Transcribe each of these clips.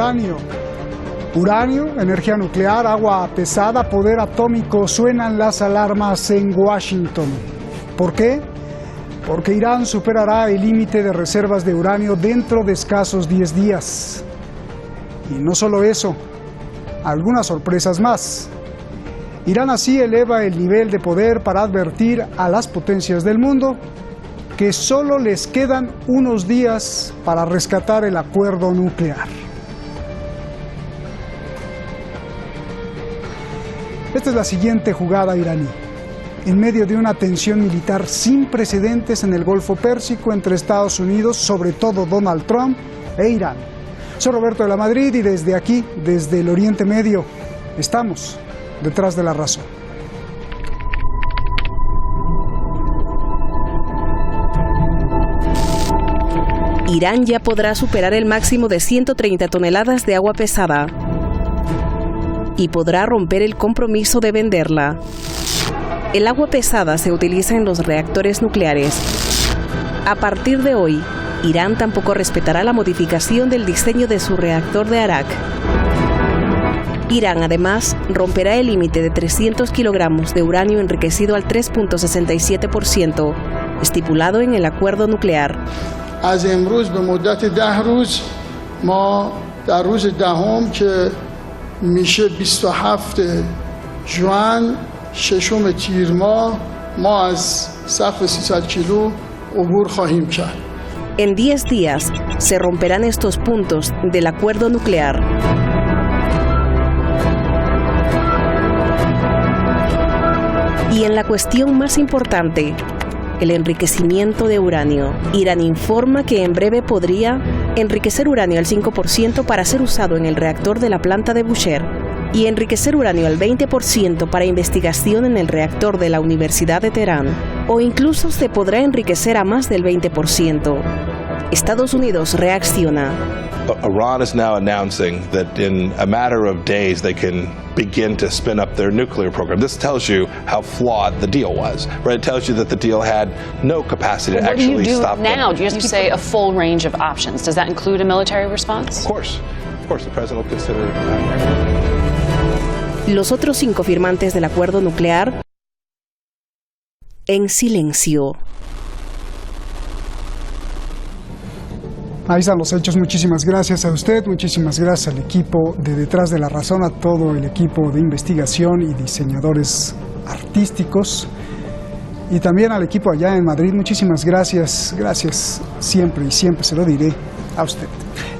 uranio. Uranio, energía nuclear, agua pesada, poder atómico, suenan las alarmas en Washington. ¿Por qué? Porque Irán superará el límite de reservas de uranio dentro de escasos 10 días. Y no solo eso, algunas sorpresas más. Irán así eleva el nivel de poder para advertir a las potencias del mundo que solo les quedan unos días para rescatar el acuerdo nuclear. Esta es la siguiente jugada iraní. En medio de una tensión militar sin precedentes en el Golfo Pérsico entre Estados Unidos, sobre todo Donald Trump, e Irán. Soy Roberto de la Madrid y desde aquí, desde el Oriente Medio, estamos detrás de la razón. Irán ya podrá superar el máximo de 130 toneladas de agua pesada y podrá romper el compromiso de venderla. El agua pesada se utiliza en los reactores nucleares. A partir de hoy, Irán tampoco respetará la modificación del diseño de su reactor de Arak. Irán, además, romperá el límite de 300 kilogramos de uranio enriquecido al 3.67%, estipulado en el acuerdo nuclear. از امروز به مدت 10 روز ما در روز دهم که میشه 27 ژوئن ششم تیر ماه ما از سقف 300 کیلو عبور خواهیم کرد. En 10 días se romperán estos puntos del acuerdo nuclear. Y en la cuestión más importante, el enriquecimiento de uranio. Irán informa que en breve podría enriquecer uranio al 5% para ser usado en el reactor de la planta de Bushehr y enriquecer uranio al 20% para investigación en el reactor de la Universidad de Teherán, o incluso se podrá enriquecer a más del 20%. Estados Unidos reacciona. Iran is now announcing that in a matter of days they can begin to spin up their nuclear program. This tells you how flawed the deal was, right? It tells you that the deal had no capacity to actually stop them. What do you do now? Do you say a full range of options? Does that include a military response? Of course, the president will consider that. Los otros 5 firmantes del acuerdo nuclear en silencio. Ahí están los hechos. Muchísimas gracias a usted, muchísimas gracias al equipo de Detrás de la Razón, a todo el equipo de investigación y diseñadores artísticos, y también al equipo allá en Madrid. Muchísimas gracias, gracias siempre y siempre se lo diré a usted.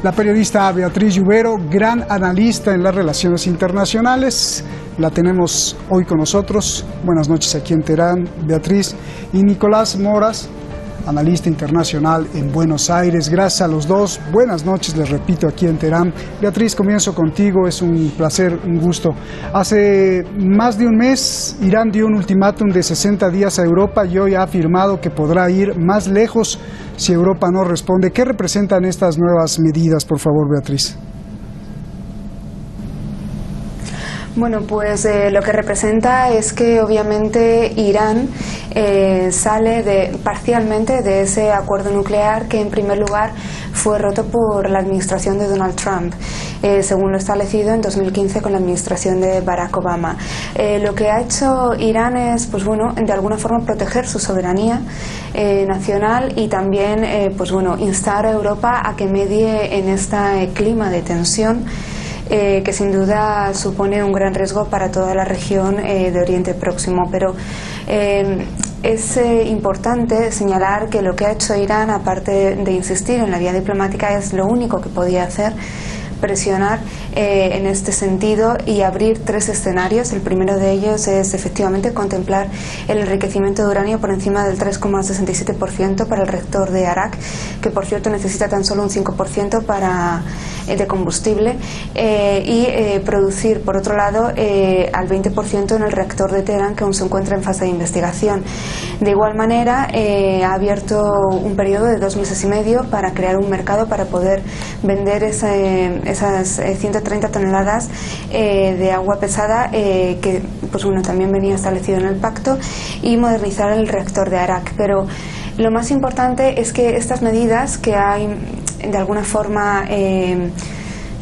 La periodista Beatriz Lluvero, gran analista en las relaciones internacionales, la tenemos hoy con nosotros. Buenas noches aquí en Teherán, Beatriz. Y Nicolás Moras, analista internacional en Buenos Aires. Gracias a los dos. Buenas noches, les repito, aquí en Teherán. Beatriz, comienzo contigo. Es un placer, un gusto. Hace más de un mes, Irán dio un ultimátum de 60 días a Europa y hoy ha afirmado que podrá ir más lejos si Europa no responde. ¿Qué representan estas nuevas medidas, por favor, Beatriz? Bueno, pues lo que representa es que obviamente Irán sale parcialmente de ese acuerdo nuclear que en primer lugar fue roto por la administración de Donald Trump, según lo establecido en 2015 con la administración de Barack Obama. Lo que ha hecho Irán es, pues bueno, de alguna forma proteger su soberanía nacional y también, pues bueno, instar a Europa a que medie en este clima de tensión que sin duda supone un gran riesgo para toda la región de Oriente Próximo. Pero es importante señalar que lo que ha hecho Irán, aparte de insistir en la vía diplomática, es lo único que podía hacer: presionar en este sentido y abrir 3 escenarios. El primero de ellos es efectivamente contemplar el enriquecimiento de uranio por encima del 3,67% para el reactor de Arak, que por cierto necesita tan solo un 5% de combustible, y producir por otro lado al 20% en el reactor de Teherán, que aún se encuentra en fase de investigación. De igual manera ha abierto un periodo de 2 meses y medio para crear un mercado para poder vender esas 130 toneladas de agua pesada que pues bueno, también venía establecido en el pacto, y modernizar el reactor de Arak. Pero lo más importante es que estas medidas que hay de alguna forma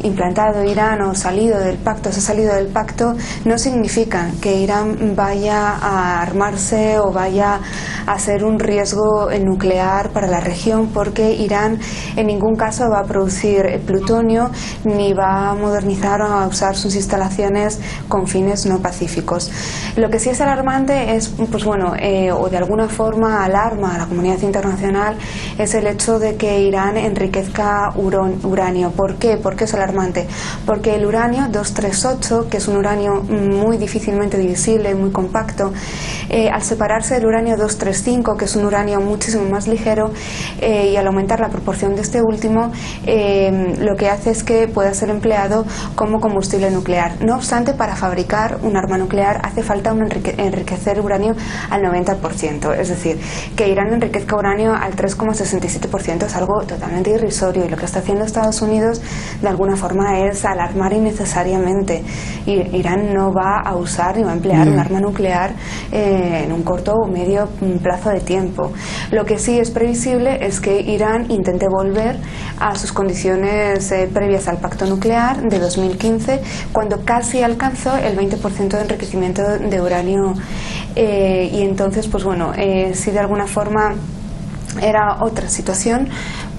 implantado Irán o salido del pacto, se ha salido del pacto, no significa que Irán vaya a armarse o vaya a ser un riesgo nuclear para la región, porque Irán en ningún caso va a producir plutonio ni va a modernizar o a usar sus instalaciones con fines no pacíficos. Lo que sí es alarmante es, pues bueno, o de alguna forma alarma a la comunidad internacional, es el hecho de que Irán enriquezca uranio. ¿Por qué? ¿Por qué es alarmante? Porque el uranio 238, que es un uranio muy difícilmente divisible, muy compacto, al separarse del uranio 235, que es un uranio muchísimo más ligero, y al aumentar la proporción de este último, lo que hace es que pueda ser empleado como combustible nuclear. No obstante, para fabricar un arma nuclear hace falta enriquecer uranio al 90%, es decir, que Irán enriquezca uranio al 3,67% es algo totalmente irrisorio, y lo que está haciendo Estados Unidos de alguna forma es alarmar innecesariamente. Irán no va a usar ni va a emplear un arma nuclear en un corto o medio plazo de tiempo. Lo que sí es previsible es que Irán intente volver a sus condiciones previas al pacto nuclear de 2015, cuando casi alcanzó el 20% de enriquecimiento de uranio, y entonces, pues bueno, si de alguna forma era otra situación,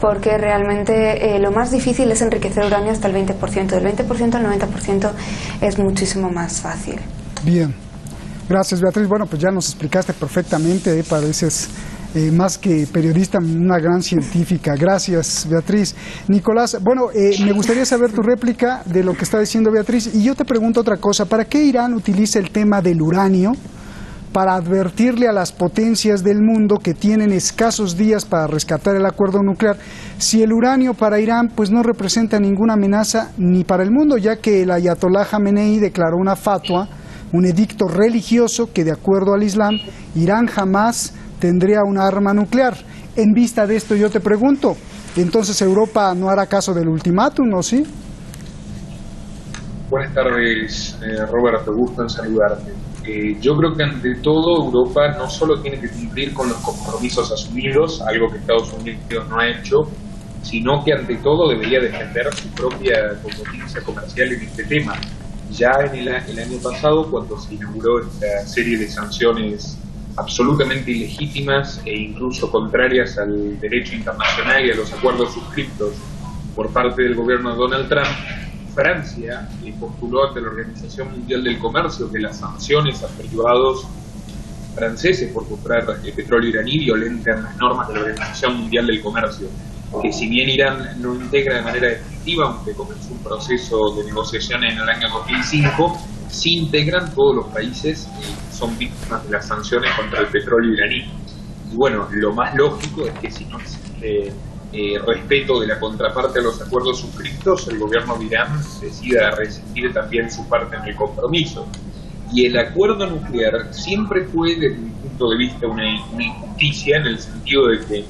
porque realmente lo más difícil es enriquecer uranio hasta el 20%. Del 20% al 90% es muchísimo más fácil. Bien, gracias, Beatriz. Bueno, pues ya nos explicaste perfectamente, pareces más que periodista, una gran científica. Gracias, Beatriz. Nicolás, bueno, me gustaría saber tu réplica de lo que está diciendo Beatriz, y yo te pregunto otra cosa. ¿Para qué Irán utiliza el tema del uranio para advertirle a las potencias del mundo que tienen escasos días para rescatar el acuerdo nuclear, si el uranio para Irán pues no representa ninguna amenaza ni para el mundo, ya que el ayatolá Jamenei declaró una fatwa, un edicto religioso, que de acuerdo al Islam, Irán jamás tendría un arma nuclear? En vista de esto yo te pregunto, ¿entonces Europa no hará caso del ultimátum, o sí? Buenas tardes, Roberto, gusto en saludarte. Yo creo que ante todo Europa no solo tiene que cumplir con los compromisos asumidos, algo que Estados Unidos no ha hecho, sino que ante todo debería defender su propia competencia comercial en este tema. Ya en el año pasado, cuando se inauguró esta serie de sanciones absolutamente ilegítimas e incluso contrarias al derecho internacional y a los acuerdos suscriptos por parte del gobierno de Donald Trump, Francia postuló ante la Organización Mundial del Comercio que las sanciones a privados franceses por comprar petróleo iraní violentan las normas de la Organización Mundial del Comercio, que si bien Irán no integra de manera definitiva, aunque comenzó un proceso de negociación en el año 2005, sí integran todos los países que son víctimas de las sanciones contra el petróleo iraní. Y bueno, lo más lógico es que si no existe respeto de la contraparte a los acuerdos suscritos, el gobierno de Irán decida rescindir también su parte en el compromiso. Y el acuerdo nuclear siempre fue, desde mi punto de vista, una injusticia, en el sentido de que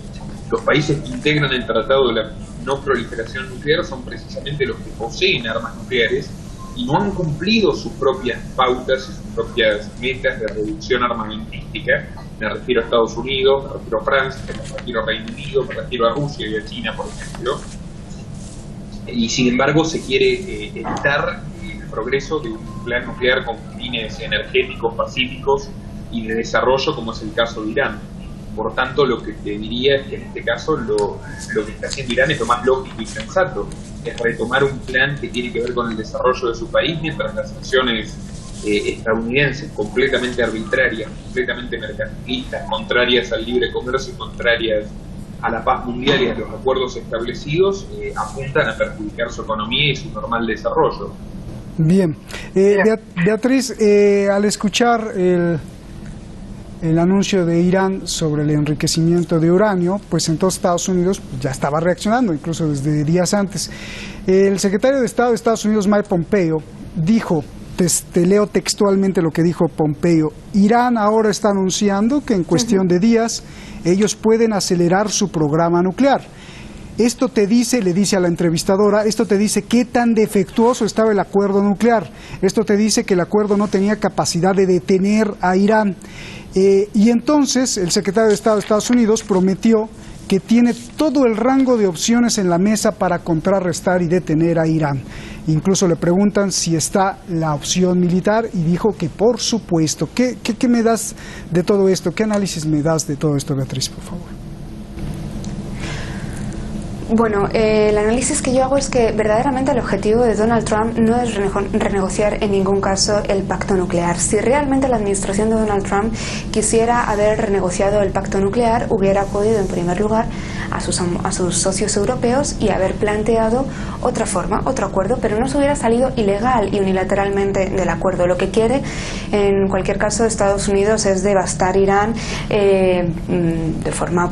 los países que integran el Tratado de la No Proliferación Nuclear son precisamente los que poseen armas nucleares y no han cumplido sus propias pautas y sus propias metas de reducción armamentística. Me refiero a Estados Unidos, me refiero a Francia, me refiero a Reino Unido, me refiero a Rusia y a China, por ejemplo. Y sin embargo se quiere evitar el progreso de un plan nuclear con fines energéticos, pacíficos y de desarrollo, como es el caso de Irán. Por tanto, lo que te diría es que en este caso lo que está haciendo Irán es lo más lógico y sensato, es retomar un plan que tiene que ver con el desarrollo de su país, mientras las acciones estadounidenses, completamente arbitrarias, completamente mercantilistas, contrarias al libre comercio y contrarias a la paz mundial y a los acuerdos establecidos, apuntan a perjudicar su economía y su normal desarrollo. Bien. Beatriz, al escuchar el anuncio de Irán sobre el enriquecimiento de uranio, pues entonces Estados Unidos ya estaba reaccionando, incluso desde días antes. El secretario de Estado de Estados Unidos, Mike Pompeo, dijo, te leo textualmente lo que dijo Pompeo: Irán ahora está anunciando que en cuestión de días ellos pueden acelerar su programa nuclear. Esto te dice, le dice a la entrevistadora, esto te dice qué tan defectuoso estaba el acuerdo nuclear. Esto te dice que el acuerdo no tenía capacidad de detener a Irán. Y entonces el secretario de Estado de Estados Unidos prometió que tiene todo el rango de opciones en la mesa para contrarrestar y detener a Irán. Incluso le preguntan si está la opción militar y dijo que por supuesto. ¿Qué me das de todo esto? ¿Qué análisis me das de todo esto, Beatriz, por favor? Bueno, el análisis que yo hago es que verdaderamente el objetivo de Donald Trump no es renegociar en ningún caso el pacto nuclear. Si realmente la administración de Donald Trump quisiera haber renegociado el pacto nuclear, hubiera acudido en primer lugar a sus socios europeos y haber planteado otra forma, otro acuerdo, pero no se hubiera salido ilegal y unilateralmente del acuerdo. Lo que quiere, en cualquier caso, Estados Unidos es devastar Irán de forma,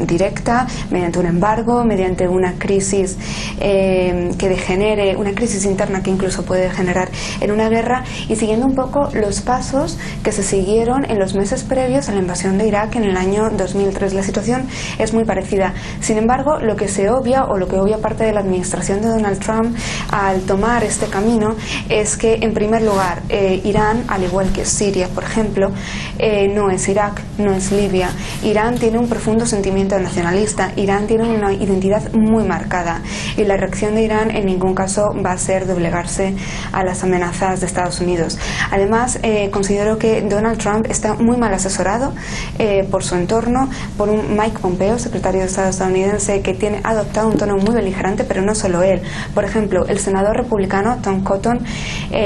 directa, mediante un embargo, mediante una crisis que degenere, una crisis interna que incluso puede degenerar en una guerra, y siguiendo un poco los pasos que se siguieron en los meses previos a la invasión de Irak en el año 2003. La situación es muy parecida. Sin embargo, lo que se obvia, o lo que obvia parte de la administración de Donald Trump al tomar este camino, es que, en primer lugar, Irán, al igual que Siria, por ejemplo, no es Irak, no es Libia. Irán tiene un profundo sentimiento nacionalista, Irán tiene una identidad muy marcada, y la reacción de Irán en ningún caso va a ser doblegarse a las amenazas de Estados Unidos. Además, considero que Donald Trump está muy mal asesorado por su entorno, por un Mike Pompeo, secretario de Estado estadounidense, que ha adoptado un tono muy beligerante, pero no solo él. Por ejemplo, el senador republicano Tom Cotton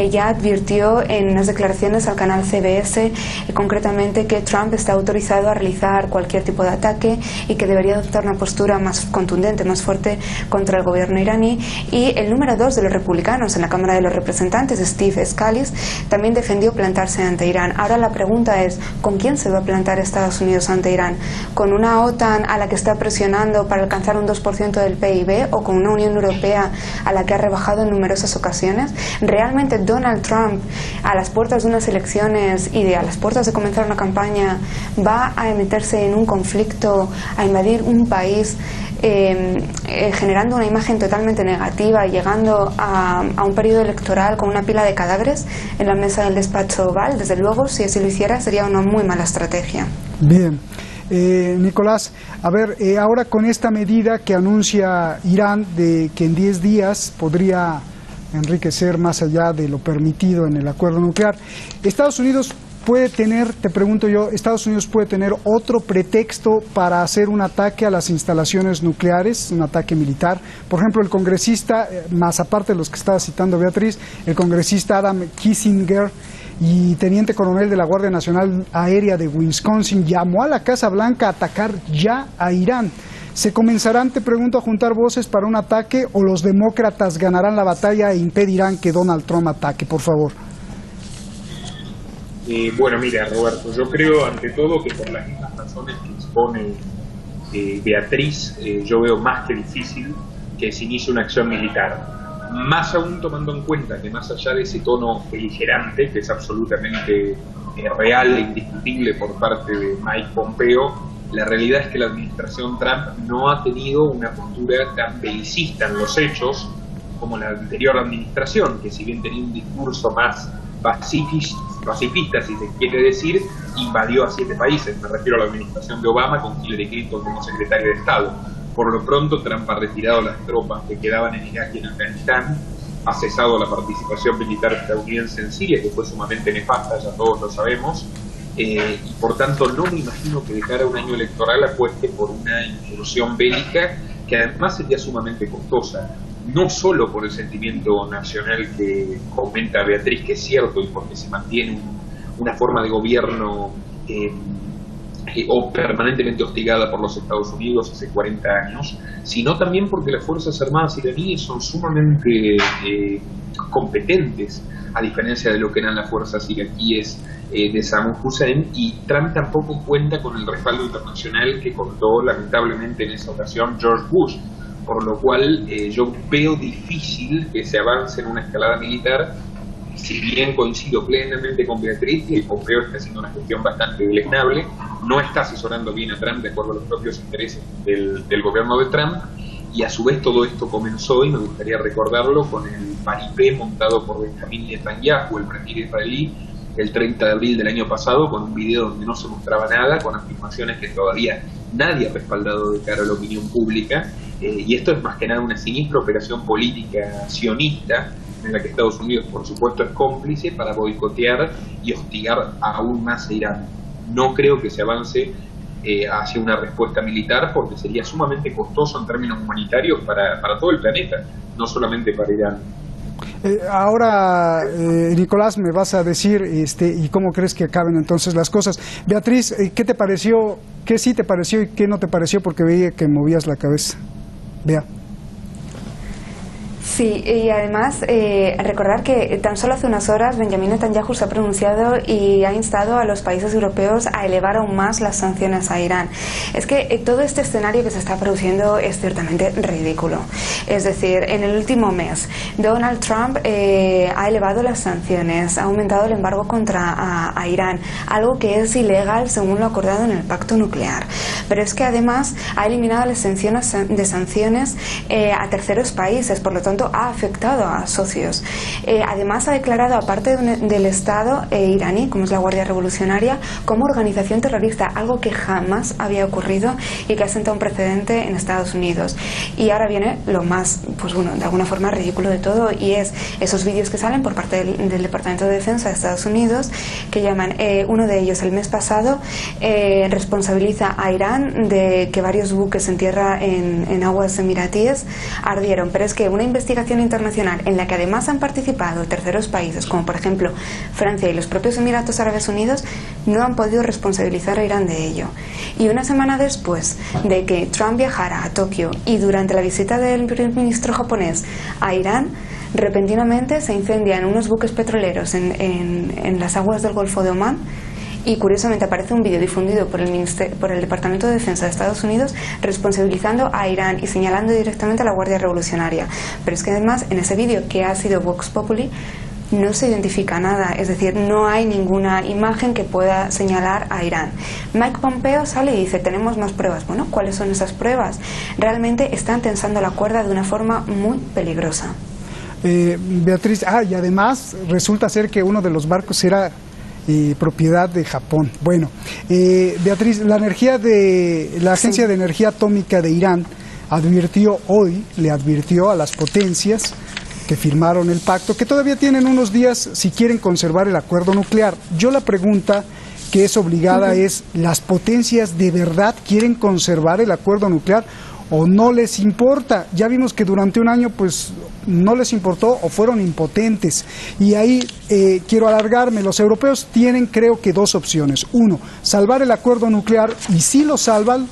ya advirtió en unas declaraciones al canal CBS concretamente que Trump está autorizado a realizar cualquier tipo de ataque y que debería adoptar una postura más contundente, más fuerte contra el gobierno iraní. Y el número 2 de los republicanos en la Cámara de los Representantes, Steve Scalise, también defendió plantarse ante Irán. Ahora la pregunta es, ¿con quién se va a plantar Estados Unidos ante Irán? ¿Con una OTAN a la que está presionando para alcanzar un 2% del PIB, o con una Unión Europea a la que ha rebajado en numerosas ocasiones? ¿Realmente Donald Trump, a las puertas de unas elecciones y a las puertas de comenzar una campaña, va a meterse en un conflicto, a invadir un país, generando una imagen totalmente negativa y llegando a un periodo electoral con una pila de cadáveres en la mesa del despacho Oval? Desde luego, si así lo hiciera, sería una muy mala estrategia. Bien. Nicolás, a ver, ahora con esta medida que anuncia Irán de que en 10 días podría enriquecer más allá de lo permitido en el acuerdo nuclear, Estados Unidos puede tener, te pregunto yo, Estados Unidos puede tener otro pretexto para hacer un ataque a las instalaciones nucleares, un ataque militar. Por ejemplo, el congresista, más aparte de los que estaba citando Beatriz, el congresista Adam Kinzinger y teniente coronel de la Guardia Nacional Aérea de Wisconsin, llamó a la Casa Blanca a atacar ya a Irán. ¿Se comenzarán, te pregunto, a juntar voces para un ataque, o los demócratas ganarán la batalla e impedirán que Donald Trump ataque? Por favor. Bueno, mira, Roberto, yo creo ante todo que por las mismas razones que expone Beatriz, yo veo más que difícil que se inicie una acción militar. Más aún tomando en cuenta que, más allá de ese tono beligerante, que es absolutamente real e indiscutible por parte de Mike Pompeo, la realidad es que la administración Trump no ha tenido una postura tan belicista en los hechos como la anterior administración, que si bien tenía un discurso más pacifista, si se quiere decir, invadió a 7 países. Me refiero a la administración de Obama, con Hillary Clinton como secretaria de Estado. Por lo pronto, Trump ha retirado las tropas que quedaban en Irak y en Afganistán, ha cesado la participación militar estadounidense en Siria, que fue sumamente nefasta, ya todos lo sabemos, y por tanto no me imagino que de cara a un año electoral apueste por una incursión bélica, que además sería sumamente costosa. No solo por el sentimiento nacional que comenta Beatriz, que es cierto, y porque se mantiene una forma de gobierno o permanentemente hostigada por los Estados Unidos hace 40 años, sino también porque las Fuerzas Armadas iraníes son sumamente competentes, a diferencia de lo que eran las fuerzas iraquíes de Saddam Hussein, y Trump tampoco cuenta con el respaldo internacional que contó lamentablemente en esa ocasión George Bush. Por lo cual yo veo difícil que se avance en una escalada militar, si bien coincido plenamente con Beatriz, que Pompeo está haciendo una gestión bastante deleznable, no está asesorando bien a Trump de acuerdo a los propios intereses del gobierno de Trump, y a su vez todo esto comenzó, y me gustaría recordarlo, con el paripé montado por Benjamin Netanyahu, el premier israelí, el 30 de abril del año pasado con un video donde no se mostraba nada, con afirmaciones que todavía nadie ha respaldado de cara a la opinión pública, y esto es más que nada una siniestra operación política sionista en la que Estados Unidos, por supuesto, es cómplice para boicotear y hostigar aún más a Irán. No creo que se avance hacia una respuesta militar, porque sería sumamente costoso en términos humanitarios para todo el planeta, no solamente para Irán. Ahora, Nicolás, me vas a decir y cómo crees que acaben entonces las cosas. Beatriz, ¿qué te pareció? ¿Qué sí te pareció y qué no te pareció? Porque veía que movías la cabeza. Bea. Sí, y además recordar que tan solo hace unas horas Benjamin Netanyahu se ha pronunciado y ha instado a los países europeos a elevar aún más las sanciones a Irán. Es que todo este escenario que se está produciendo es ciertamente ridículo. Es decir, en el último mes Donald Trump ha elevado las sanciones, ha aumentado el embargo contra a Irán, algo que es ilegal según lo acordado en el pacto nuclear. Pero es que además ha eliminado las exenciones de sanciones a terceros países, por lo tanto ha afectado a socios. Además ha declarado a parte del Estado iraní, como es la Guardia Revolucionaria, como organización terrorista, algo que jamás había ocurrido y que ha sentado un precedente en Estados Unidos. Y ahora viene lo más, pues bueno, de alguna forma ridículo de todo, y es esos vídeos que salen por parte del Departamento de Defensa de Estados Unidos, que llaman, uno de ellos el mes pasado responsabiliza a Irán de que varios buques en tierra en aguas emiratíes ardieron. Pero es que una investigación internacional en la que además han participado terceros países, como por ejemplo Francia y los propios Emiratos Árabes Unidos, no han podido responsabilizar a Irán de ello. Y una semana después de que Trump viajara a Tokio y durante la visita del primer ministro japonés a Irán, repentinamente se incendian unos buques petroleros en las aguas del Golfo de Omán. Y curiosamente aparece un vídeo difundido por el Departamento de Defensa de Estados Unidos responsabilizando a Irán y señalando directamente a la Guardia Revolucionaria. Pero es que además en ese vídeo, que ha sido Vox Populi, no se identifica nada, es decir, no hay ninguna imagen que pueda señalar a Irán. Mike Pompeo sale y dice, tenemos más pruebas. Bueno, ¿cuáles son esas pruebas? Realmente están tensando la cuerda de una forma muy peligrosa. Beatriz, y además resulta ser que uno de los barcos era propiedad de Japón. Bueno, Beatriz, la Agencia de Energía Atómica de Irán le advirtió a las potencias que firmaron el pacto que todavía tienen unos días si quieren conservar el acuerdo nuclear. Yo la pregunta que es obligada es, ¿las potencias de verdad quieren conservar el acuerdo nuclear o no les importa? Ya vimos que durante un año pues no les importó o fueron impotentes. Y ahí quiero alargarme. Los europeos tienen, creo que, dos opciones. Uno, salvar el acuerdo nuclear, y si lo salvan,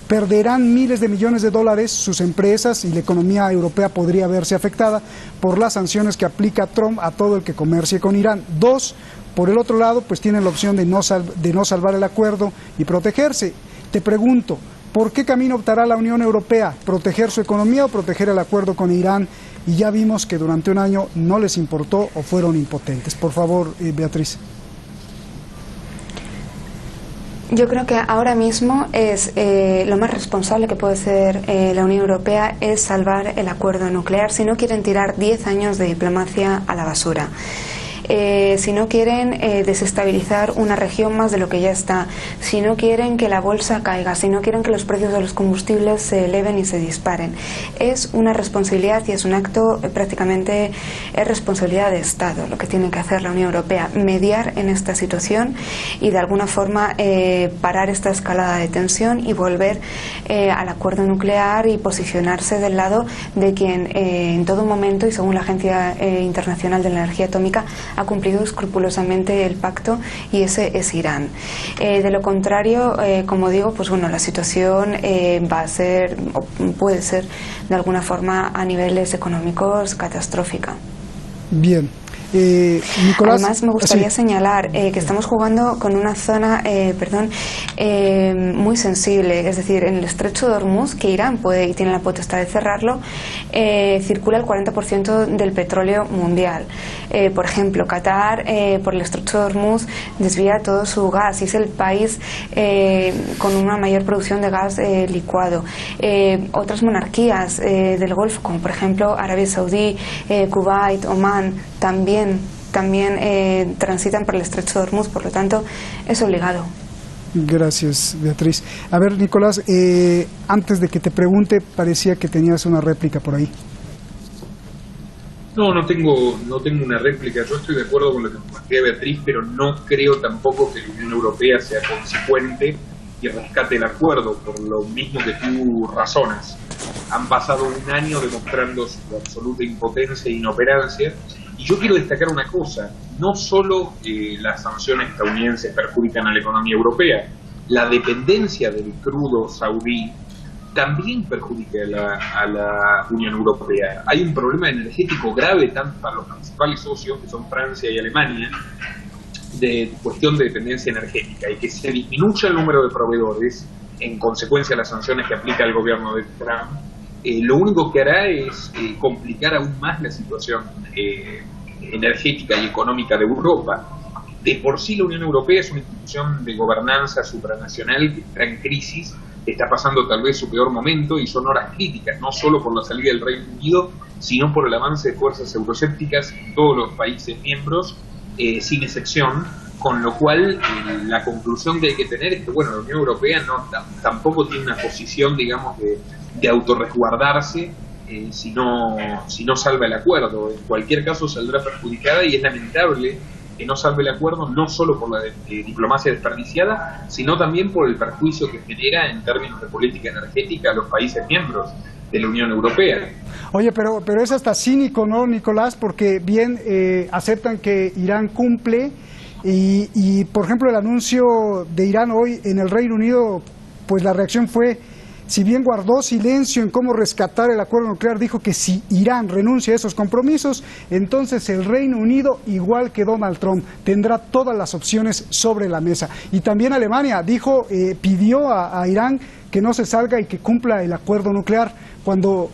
perderán miles de millones de dólares sus empresas y la economía europea podría verse afectada por las sanciones que aplica Trump a todo el que comercie con Irán. Dos, por el otro lado, pues tienen la opción de no salvar el acuerdo y protegerse. Te pregunto, ¿por qué camino optará la Unión Europea? ¿Proteger su economía o proteger el acuerdo con Irán? Y ya vimos que durante un año no les importó o fueron impotentes. Por favor, Beatriz. Yo creo que ahora mismo es lo más responsable que puede hacer la Unión Europea es salvar el acuerdo nuclear si no quieren tirar 10 años de diplomacia a la basura. Si no quieren desestabilizar una región más de lo que ya está, si no quieren que la bolsa caiga, si no quieren que los precios de los combustibles se eleven y se disparen. Es una responsabilidad y es un acto prácticamente, es responsabilidad de Estado lo que tiene que hacer la Unión Europea, mediar en esta situación y de alguna forma parar esta escalada de tensión y volver al acuerdo nuclear y posicionarse del lado de quien en todo momento y según la Agencia Internacional de la Energía Atómica ha cumplido escrupulosamente el pacto, y ese es Irán. De lo contrario, como digo, pues bueno, la situación va a ser, o puede ser de alguna forma a niveles económicos catastrófica. Bien. Nicolás, además me gustaría señalar que estamos jugando con una zona muy sensible, es decir, en el estrecho de Hormuz, que Irán puede y tiene la potestad de cerrarlo, circula el 40% del petróleo mundial. Por ejemplo, Qatar por el estrecho de Hormuz desvía todo su gas y es el país con una mayor producción de gas licuado. Otras monarquías del Golfo, como por ejemplo Arabia Saudí, Kuwait, Omán, también también transitan por el estrecho de Hormuz, por lo tanto es obligado. Gracias, Beatriz. A ver, Nicolás, antes de que te pregunte, parecía que tenías una réplica por ahí. No tengo una réplica. Yo estoy de acuerdo con lo que plantea Beatriz, pero no creo tampoco que la Unión Europea sea consecuente y rescate el acuerdo, por lo mismo que tú razonas. Han pasado un año demostrando su absoluta impotencia e inoperancia, y yo quiero destacar una cosa: no solo las sanciones estadounidenses perjudican a la economía europea, la dependencia del crudo saudí también perjudica a la Unión Europea. Hay un problema energético grave tanto para los principales socios, que son Francia y Alemania, de cuestión de dependencia energética, y que se disminuya el número de proveedores en consecuencia de las sanciones que aplica el gobierno de Trump, lo único que hará es complicar aún más la situación energética y económica de Europa. De por sí la Unión Europea es una institución de gobernanza supranacional que está en crisis, está pasando tal vez su peor momento, y son horas críticas, no solo por la salida del Reino Unido, sino por el avance de fuerzas euroscépticas en todos los países miembros, sin excepción, con lo cual la conclusión que hay que tener es que, bueno, la Unión Europea tampoco tiene una posición, digamos, de autorresguardarse si no salva el acuerdo. En cualquier caso saldrá perjudicada, y es lamentable que no salve el acuerdo, no solo por la diplomacia desperdiciada, sino también por el perjuicio que genera en términos de política energética a los países miembros de la Unión Europea. Oye, pero es hasta cínico, ¿no, Nicolás? Porque bien aceptan que Irán cumple y, por ejemplo, el anuncio de Irán hoy en el Reino Unido, pues la reacción fue, si bien guardó silencio en cómo rescatar el acuerdo nuclear, dijo que si Irán renuncia a esos compromisos, entonces el Reino Unido, igual que Donald Trump, tendrá todas las opciones sobre la mesa. Y también Alemania dijo, pidió a Irán que no se salga y que cumpla el acuerdo nuclear, cuando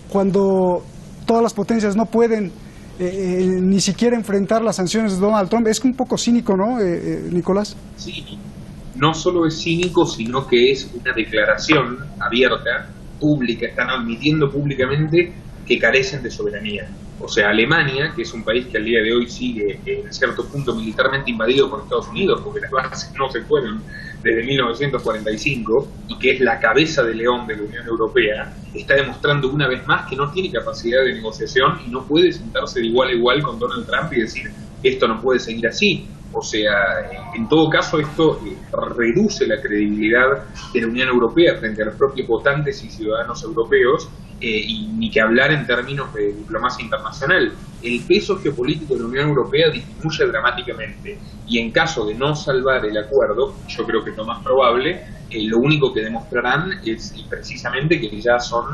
todas las potencias no pueden ni siquiera enfrentar las sanciones de Donald Trump. Es un poco cínico, ¿no, Nicolás? Sí. No solo es cínico, sino que es una declaración abierta, pública. Están admitiendo públicamente que carecen de soberanía. O sea, Alemania, que es un país que al día de hoy sigue en cierto punto militarmente invadido por Estados Unidos, porque las bases no se fueron desde 1945, y que es la cabeza de león de la Unión Europea, está demostrando una vez más que no tiene capacidad de negociación y no puede sentarse de igual a igual con Donald Trump y decir, esto no puede seguir así. O sea, en todo caso esto reduce la credibilidad de la Unión Europea frente a los propios votantes y ciudadanos europeos, y ni que hablar en términos de diplomacia internacional. El peso geopolítico de la Unión Europea disminuye dramáticamente, y en caso de no salvar el acuerdo, yo creo que es lo más probable, lo único que demostrarán es precisamente que ya son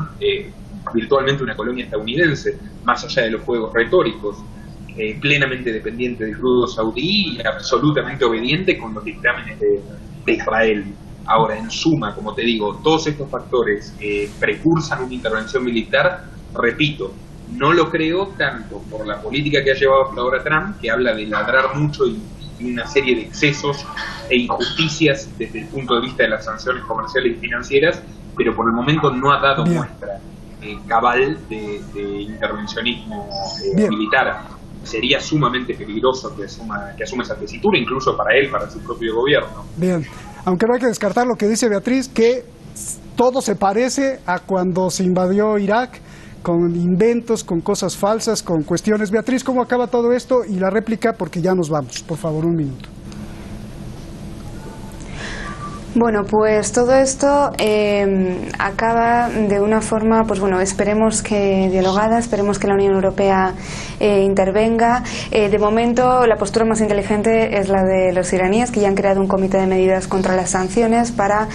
virtualmente una colonia estadounidense, más allá de los juegos retóricos. Plenamente dependiente del crudo saudí y absolutamente obediente con los dictámenes de Israel. Ahora, en suma, como te digo, todos estos factores precursan una intervención militar. Repito, no lo creo tanto por la política que ha llevado hasta ahora Trump, que habla de ladrar mucho y una serie de excesos e injusticias desde el punto de vista de las sanciones comerciales y financieras, pero por el momento no ha dado muestra cabal de intervencionismo militar. Sería sumamente peligroso que asuma esa tesitura, incluso para él, para su propio gobierno. Bien, aunque no hay que descartar lo que dice Beatriz, que todo se parece a cuando se invadió Irak, con inventos, con cosas falsas, con cuestiones. Beatriz, ¿cómo acaba todo esto? Y la réplica, porque ya nos vamos. Por favor, un minuto. Bueno, pues todo esto acaba de una forma, pues bueno, esperemos que dialogada, esperemos que la Unión Europea intervenga. De momento, la postura más inteligente es la de los iraníes, que ya han creado un comité de medidas contra las sanciones para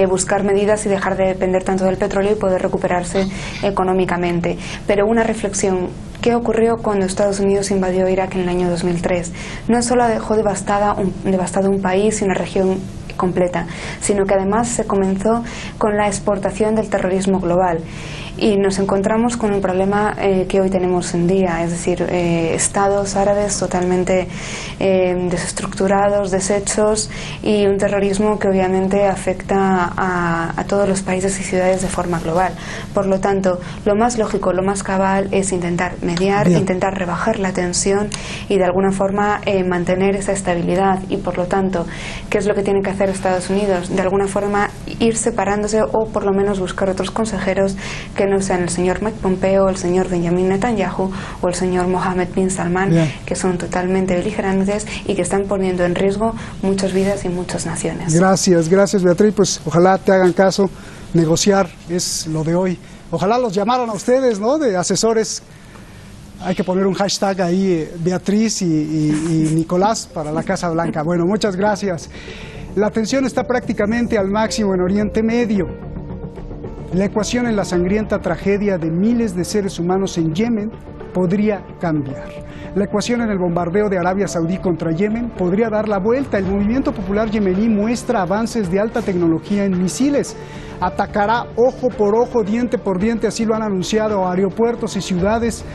buscar medidas y dejar de depender tanto del petróleo y poder recuperarse económicamente. Pero una reflexión: ¿qué ocurrió cuando Estados Unidos invadió Irak en el año 2003? No solo dejó devastado un país y una región completa, sino que además se comenzó con la exportación del terrorismo global. Y nos encontramos con un problema que hoy tenemos en día, es decir, estados árabes totalmente desestructurados, deshechos, y un terrorismo que obviamente afecta a todos los países y ciudades de forma global. Por lo tanto, lo más lógico, lo más cabal es intentar mediar, intentar rebajar la tensión y de alguna forma mantener esa estabilidad. Y por lo tanto, ¿qué es lo que tiene que hacer Estados Unidos? De alguna forma ir separándose, o por lo menos buscar otros consejeros que no sean el señor Mike Pompeo, el señor Benjamin Netanyahu o el señor Mohammed bin Salman, que son totalmente beligerantes y que están poniendo en riesgo muchas vidas y muchas naciones. Gracias, gracias Beatriz, pues ojalá te hagan caso, negociar es lo de hoy. Ojalá los llamaran a ustedes, ¿no?, de asesores. Hay que poner un hashtag ahí, Beatriz y Nicolás para la Casa Blanca. Bueno, muchas gracias. La tensión está prácticamente al máximo en Oriente Medio. La ecuación en la sangrienta tragedia de miles de seres humanos en Yemen podría cambiar. La ecuación en el bombardeo de Arabia Saudí contra Yemen podría dar la vuelta. El movimiento popular yemení muestra avances de alta tecnología en misiles. Atacará ojo por ojo, diente por diente, así lo han anunciado aeropuertos y ciudades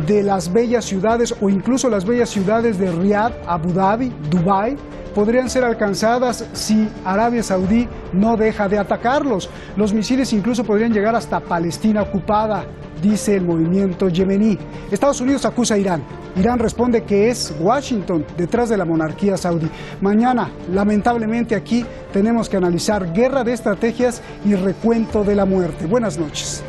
de las bellas ciudades, o incluso las bellas ciudades de Riad, Abu Dhabi, Dubái, podrían ser alcanzadas si Arabia Saudí no deja de atacarlos. Los misiles incluso podrían llegar hasta Palestina ocupada, dice el movimiento yemení. Estados Unidos acusa a Irán. Irán responde que es Washington detrás de la monarquía saudí. Mañana, lamentablemente, aquí tenemos que analizar guerra de estrategias y recuento de la muerte. Buenas noches.